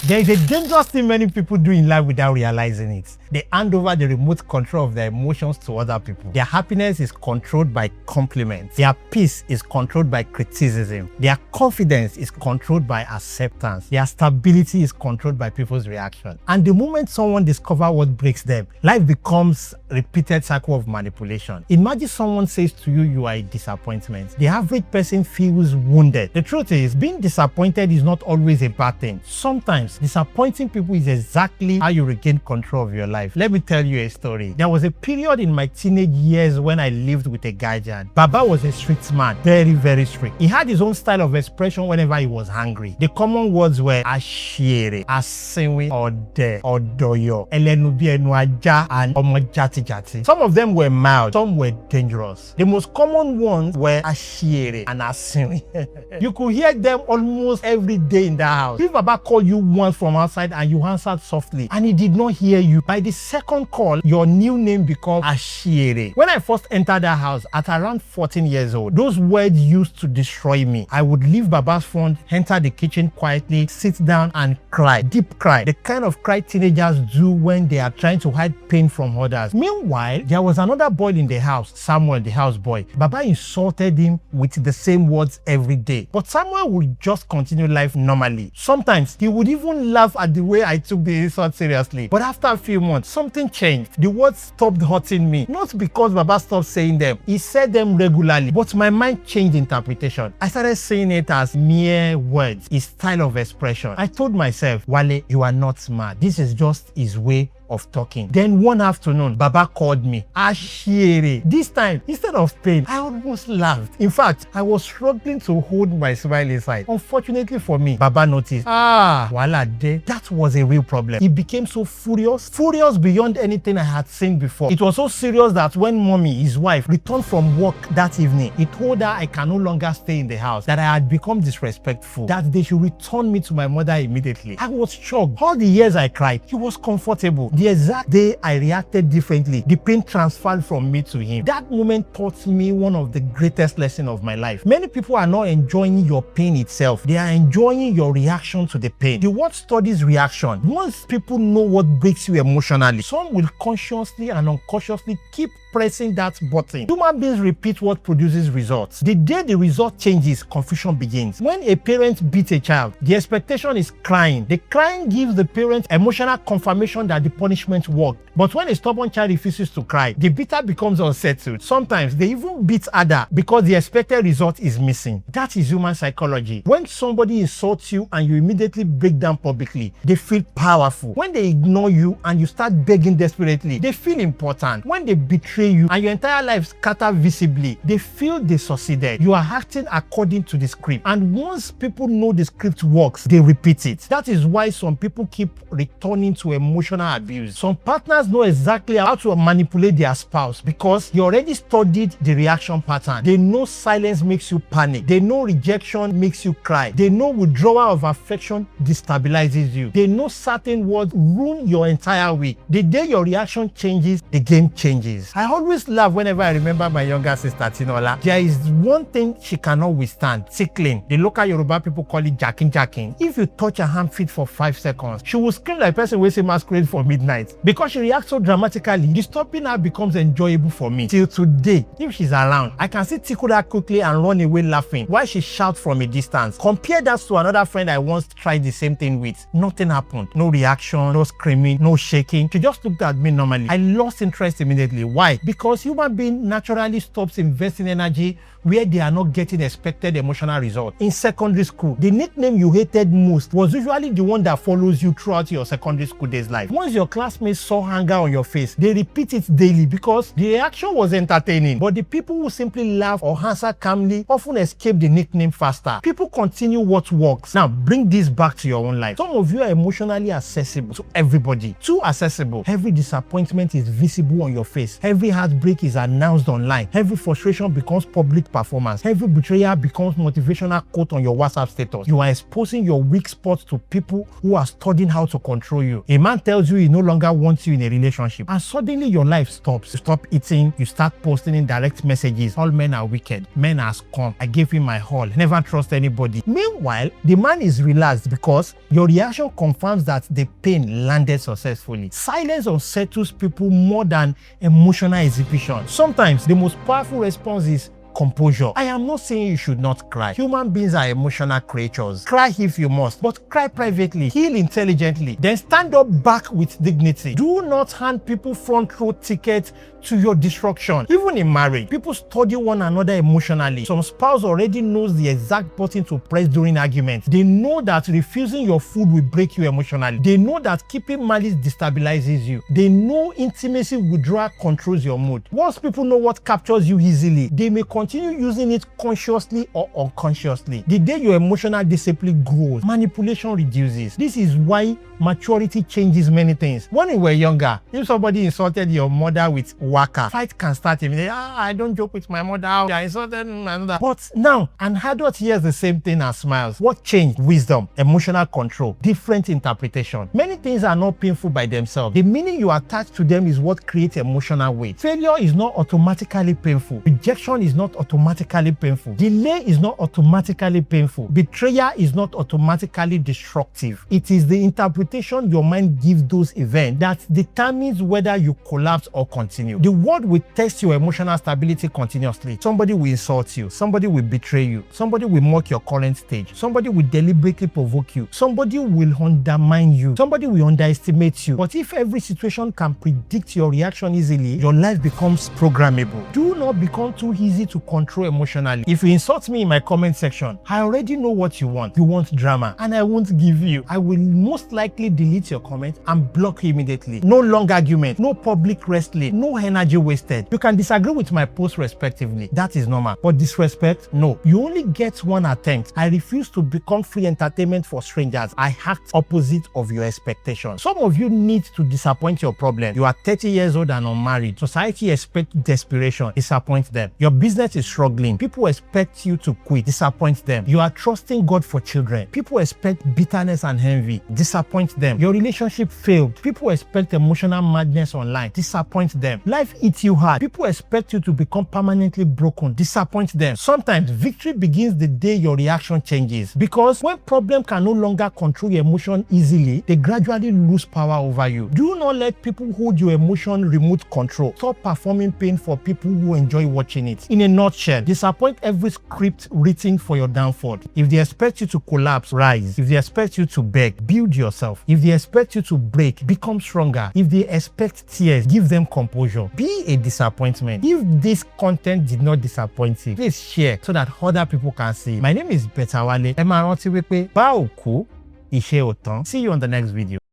There is a dangerous thing many people do in life without realizing it. They hand over the remote control of their emotions to other people. Their happiness is controlled by compliments. Their peace is controlled by criticism. Their confidence is controlled by acceptance. Their stability is controlled by people's reaction. And the moment someone discovers what breaks them, life becomes a repeated cycle of manipulation. Imagine someone says to you, you are a disappointment. The average person feels wounded. The truth is, being disappointed is not always a bad thing. Sometimes disappointing people is exactly how you regain control of your life. Let me tell you a story. There was a period in my teenage years when I lived with a guardian. Baba was a strict man, very, very strict. He had his own style of expression whenever he was angry. The common words were ashere, asinwi, ode, odoyo, elenubi enuaja, and omojati. Some of them were mild, some were dangerous. The most common ones were ashere and asinwi. You could hear them almost every day in the house. If Baba called you once from outside and you answered softly and he did not hear you, by the second call, your new name becomes Ashiere. When I first entered that house at around 14 years old, those words used to destroy me. I would leave Baba's front, enter the kitchen quietly, sit down and cry, deep cry, the kind of cry teenagers do when they are trying to hide pain from others. Meanwhile, there was another boy in the house, Samuel, the house boy. Baba insulted him with the same words every day. But Samuel would just continue life normally. Sometimes he would even laugh at the way I took the insult seriously. But after a few months, something changed. The words stopped hurting me. Not because Baba stopped saying them. He said them regularly. But my mind changed interpretation. I started seeing it as mere words, his style of expression. I told myself, Wale, you are not mad. This is just his way of talking. Then one afternoon, Baba called me Ashiere. This time, instead of pain, I almost laughed. In fact, I was struggling to hold my smile inside. Unfortunately for me, Baba noticed, Wala de. That was a real problem. He became so furious beyond anything I had seen before. It was so serious that when Mommy, his wife, returned from work that evening, he told her I can no longer stay in the house, that I had become disrespectful, that they should return me to my mother immediately. I was shocked. All the years I cried, he was comfortable. The exact day I reacted differently, the pain transferred from me to him. That moment taught me one of the greatest lessons of my life. Many people are not enjoying your pain itself. They are enjoying your reaction to the pain. The word studies reaction. Once people know what breaks you emotionally, some will consciously and unconsciously keep pressing that button. Human beings repeat what produces results. The day the result changes, confusion begins. When a parent beats a child, the expectation is crying. The crying gives the parent emotional confirmation that the punishment worked. But when a stubborn child refuses to cry, the beater becomes unsettled. Sometimes they even beat harder because the expected result is missing. That is human psychology. When somebody insults you and you immediately break down publicly, they feel powerful. When they ignore you and you start begging desperately, they feel important. When they betray you and your entire life scatters visibly, they feel they succeeded. You are acting according to the script. And once people know the script works, they repeat it. That is why some people keep returning to emotional abuse. Some partners know exactly how to manipulate their spouse because they already studied the reaction pattern. They know silence makes you panic. They know rejection makes you cry. They know withdrawal of affection destabilizes you. They know certain words ruin your entire week. The day your reaction changes, the game changes. I always laugh whenever I remember my younger sister Tinola. There is one thing she cannot withstand: tickling. The local Yoruba people call it jacking. If you touch her hand feet for 5 seconds, she will scream like a person who say masquerade for midnight. Because she reacts so dramatically, disturbing her becomes enjoyable for me. Till today, if she's around, I can still tickle her quickly and run away laughing while she shouts from a distance. Compare that to another friend I once tried the same thing with. Nothing happened. No reaction, no screaming, no shaking. She just looked at me normally. I lost interest immediately. Why? Because human being naturally stops investing energy where they are not getting expected emotional results. In secondary school, the nickname you hated most was usually the one that follows you throughout your secondary school days life. Once your classmates saw anger on your face, they repeat it daily because the reaction was entertaining. But the people who simply laugh or answer calmly often escape the nickname faster. People continue what works. Now, bring this back to your own life. Some of you are emotionally accessible to everybody. Too accessible. Every disappointment is visible on your face. Every Every heartbreak is announced online. Every frustration becomes public performance. Every betrayal becomes motivational quote on your WhatsApp status. You are exposing your weak spots to people who are studying how to control you. A man tells you he no longer wants you in a relationship, and suddenly your life stops. You stop eating, you start posting indirect messages. All men are wicked. Men are scum. I gave him my all. Never trust anybody. Meanwhile, the man is relaxed because your reaction confirms that the pain landed successfully. Silence unsettles people more than emotional exhibition. Sometimes the most powerful response is composure. I am not saying you should not cry. Human beings are emotional creatures. Cry if you must, but cry privately. Heal intelligently. Then stand up back with dignity. Do not hand people front row tickets to your destruction. Even in marriage, people study one another emotionally. Some spouse already knows the exact button to press during arguments. They know that refusing your food will break you emotionally. They know that keeping malice destabilizes you. They know intimacy withdrawal controls your mood. Once people know what captures you easily, they may continue using it consciously or unconsciously. The day your emotional discipline grows, manipulation reduces. This is why maturity changes many things. When we were younger, if somebody insulted your mother with waka, fight can start immediately. I don't joke with my mother. I insulted my mother. But now, an adult hears the same thing and smiles. What changed? Wisdom, emotional control, different interpretation. Many things are not painful by themselves. The meaning you attach to them is what creates emotional weight. Failure is not automatically painful. Rejection is not automatically painful. Delay is not automatically painful. Betrayal is not automatically destructive. It is the interpretation your mind gives those events that determines whether you collapse or continue. The world will test your emotional stability continuously. Somebody will insult you. Somebody will betray you. Somebody will mock your current stage. Somebody will deliberately provoke you. Somebody will undermine you. Somebody will underestimate you. But if every situation can predict your reaction easily, your life becomes programmable. Do not become too easy to control emotionally. If you insult me in my comment section, I already know what you want. You want drama, and I won't give you. I will most likely delete your comment and block you immediately. No long argument, no public wrestling, no energy wasted. You can disagree with my post respectively. That is normal. But disrespect, no. You only get one attempt. I refuse to become free entertainment for strangers. I act opposite of your expectations. Some of you need to disappoint your problem. You are 30 years old and unmarried. Society expects desperation. Disappoint them. Your business is struggling. People expect you to quit. Disappoint them. You are trusting God for children. People expect bitterness and envy. Disappoint them. Your relationship failed. People expect emotional madness online. Disappoint them. Life eats you hard. People expect you to become permanently broken. Disappoint them. Sometimes victory begins the day your reaction changes, because when problems can no longer control your emotion easily, they gradually lose power over you. Do not let people hold your emotion remote control. Stop performing pain for people who enjoy watching it. In a nutshell, disappoint every script written for your downfall. If they expect you to collapse, rise. If they expect you to beg, build yourself. If they expect you to break, become stronger. If they expect tears, give them composure. Be a disappointment. If this content did not disappoint you, please share so that other people can see. My name is Beta Wale. Ẹ máa rántí wípé bá òkú, iṣẹ́ ò tán. See you on the next video.